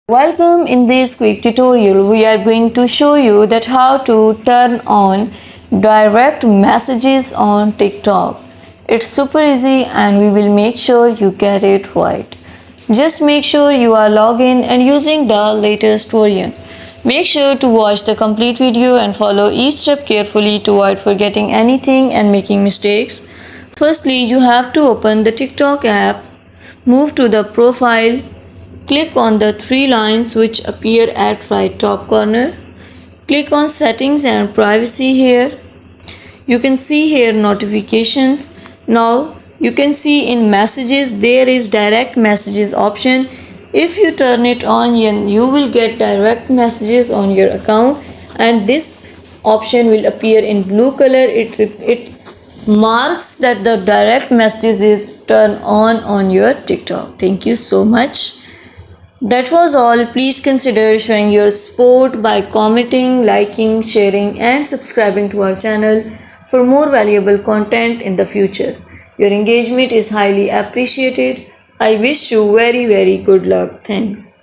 Welcome. In this quick tutorial we are going to show you that how to turn on direct messages on TikTok. It's super easy and we will make sure you get it right. Just make sure you are logged in and using the latest version. Make sure to watch the complete video and follow each step carefully to avoid forgetting anything and making mistakes. Firstly, you have to open the TikTok app, move to the profile. Click on the three lines which appear at right top corner. Click on settings and privacy here. You can see here notifications. Now you can see in messages there is direct messages option. If you turn it on, you will get direct messages on your account and this option will appear in blue color. It marks that the direct messages is turned on your TikTok. Thank you so much. That was all. Please consider showing your support by commenting, liking, sharing, and subscribing to our channel for more valuable content in the future. Your engagement is highly appreciated. I wish you very good luck. Thanks.